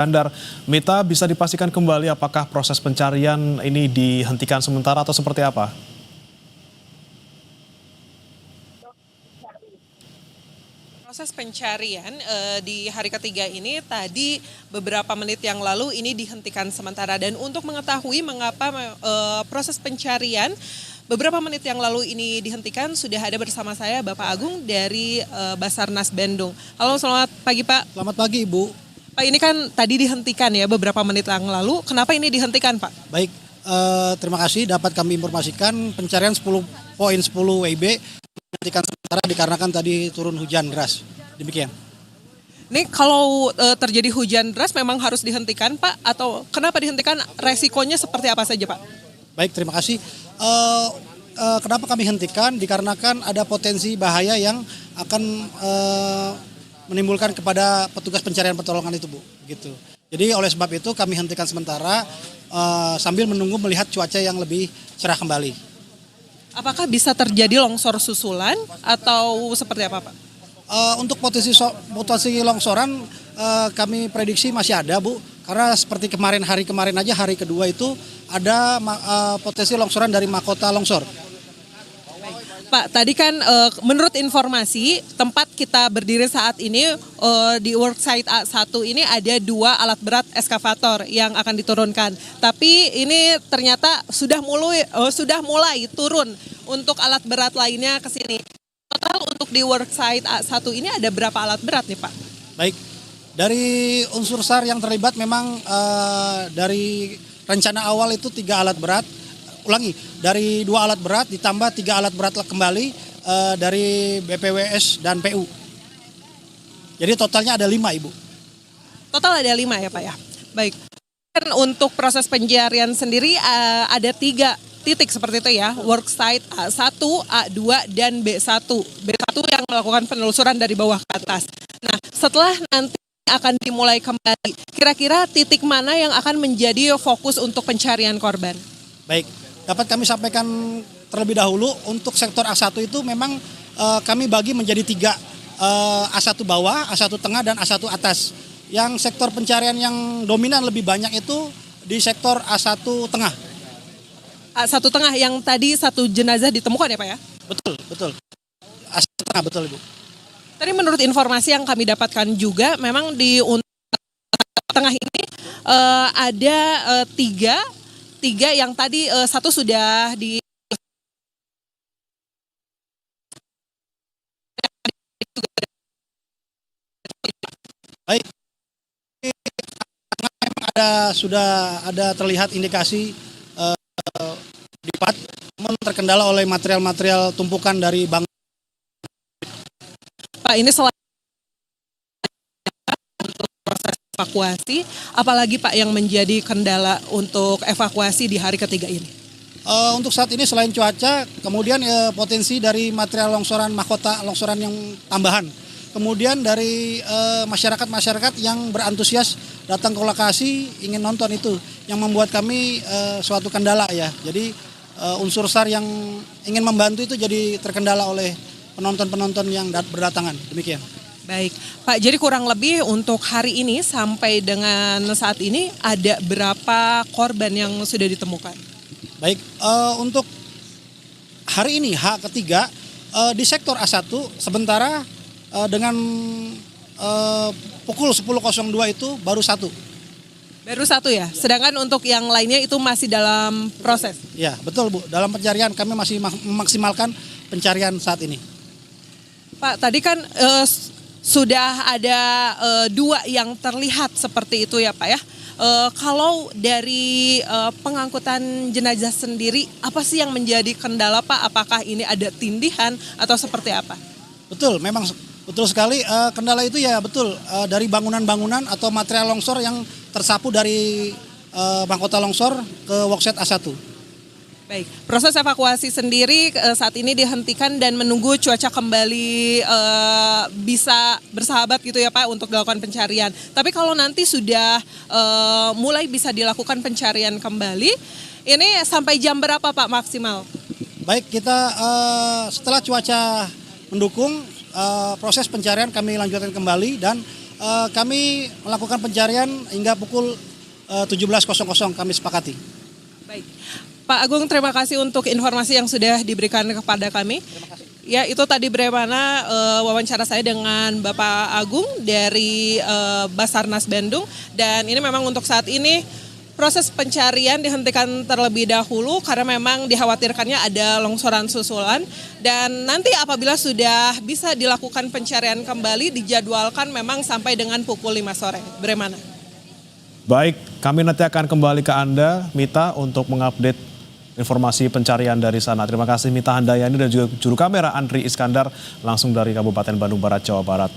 Bandar, Mita, bisa dipastikan kembali apakah proses pencarian ini dihentikan sementara atau seperti apa? Proses pencarian di hari ketiga ini tadi beberapa menit yang lalu ini dihentikan sementara, dan untuk mengetahui mengapa proses pencarian beberapa menit yang lalu ini dihentikan, sudah ada bersama saya Bapak Agung dari Basarnas Bandung. Halo, selamat pagi Pak. Selamat pagi Ibu. Pak, ini kan tadi dihentikan ya beberapa menit yang lalu, kenapa ini dihentikan Pak? Baik, terima kasih dapat kami informasikan pencarian 10.10 WIB dihentikan sementara dikarenakan tadi turun hujan deras. Demikian. Ini kalau terjadi hujan deras memang harus dihentikan Pak, atau kenapa dihentikan, resikonya seperti apa saja Pak? Baik, terima kasih. Kenapa kami hentikan? Dikarenakan ada potensi bahaya yang akan menimbulkan kepada petugas pencarian pertolongan itu, Bu. Gitu. Jadi oleh sebab itu kami hentikan sementara sambil menunggu melihat cuaca yang lebih cerah kembali. Apakah bisa terjadi longsor susulan atau seperti apa Pak? Untuk potensi longsoran kami prediksi masih ada, Bu. Karena seperti hari kemarin aja, hari kedua itu ada potensi longsoran dari mahkota longsor. Pak, tadi kan menurut informasi tempat kita berdiri saat ini di worksite A1 ini ada 2 alat berat eskavator yang akan diturunkan. Tapi ini ternyata sudah mulai turun untuk alat berat lainnya ke sini. Total untuk di worksite A1 ini ada berapa alat berat nih Pak? Baik, dari unsur SAR yang terlibat memang dari rencana awal itu 3 alat berat. Ulangi, dari 2 alat berat ditambah 3 alat berat kembali dari BPWS dan PU. Jadi totalnya ada 5 Ibu. Total ada 5 ya Pak ya? Baik. Dan untuk proses pencarian sendiri ada 3 titik seperti itu ya, worksite A1, A2, dan B1. B1 yang melakukan penelusuran dari bawah ke atas. Nah, setelah nanti akan dimulai kembali, kira-kira titik mana yang akan menjadi fokus untuk pencarian korban? Baik, dapat kami sampaikan terlebih dahulu untuk sektor A1 itu memang kami bagi menjadi 3, A1 bawah, A1 tengah, dan A1 atas. Yang sektor pencarian yang dominan lebih banyak itu di sektor A1 tengah. A1 tengah yang tadi 1 jenazah ditemukan ya Pak ya? Betul, betul. A1 tengah, betul Ibu. Tadi menurut informasi yang kami dapatkan juga memang di tengah ini ada 3 yang tadi 1 sudah di Baik, memang sudah ada terlihat indikasi di part terkendala oleh material-material tumpukan dari bangunan. Pak, ini selain untuk proses evakuasi, apalagi Pak yang menjadi kendala untuk evakuasi di hari ketiga ini? Untuk saat ini selain cuaca, kemudian potensi dari material longsoran, mahkota longsoran yang tambahan. Kemudian dari masyarakat-masyarakat yang berantusias datang ke lokasi ingin nonton itu yang membuat kami suatu kendala ya. Jadi unsur SAR yang ingin membantu itu jadi terkendala oleh penonton-penonton yang berdatangan. Demikian. Baik, Pak, jadi kurang lebih untuk hari ini sampai dengan saat ini ada berapa korban yang sudah ditemukan? Baik, untuk hari ini H ketiga di sektor A1 sementara dengan pukul 10.02 itu baru 1. Baru 1 ya, sedangkan untuk yang lainnya itu masih dalam proses? Ya, betul Bu, dalam pencarian kami masih memaksimalkan pencarian saat ini. Pak, tadi kan sudah ada 2 yang terlihat seperti itu ya Pak ya. Kalau dari pengangkutan jenazah sendiri, apa sih yang menjadi kendala Pak? Apakah ini ada tindihan atau seperti apa? Betul, memang betul sekali. Kendala itu ya betul dari bangunan-bangunan atau material longsor yang tersapu dari mahkota longsor ke worksite A1. Baik, proses evakuasi sendiri saat ini dihentikan dan menunggu cuaca kembali bisa bersahabat gitu ya Pak untuk dilakukan pencarian. Tapi kalau nanti sudah mulai bisa dilakukan pencarian kembali, ini sampai jam berapa Pak maksimal? Baik, kita setelah cuaca mendukung proses pencarian kami lanjutkan kembali dan kami melakukan pencarian hingga pukul 17.00 kami sepakati. Baik. Pak Agung, terima kasih untuk informasi yang sudah diberikan kepada kami. Ya, itu tadi bagaimana wawancara saya dengan Bapak Agung dari Basarnas Bandung. Dan ini memang untuk saat ini proses pencarian dihentikan terlebih dahulu karena memang dikhawatirkannya ada longsoran susulan. Dan nanti apabila sudah bisa dilakukan pencarian kembali, dijadwalkan memang sampai dengan pukul 5 sore. Bagaimana? Baik, kami nanti akan kembali ke Anda, Mita, untuk mengupdate informasi pencarian dari sana. Terima kasih Mita Handayani dan juga juru kamera Andri Iskandar langsung dari Kabupaten Bandung Barat, Jawa Barat.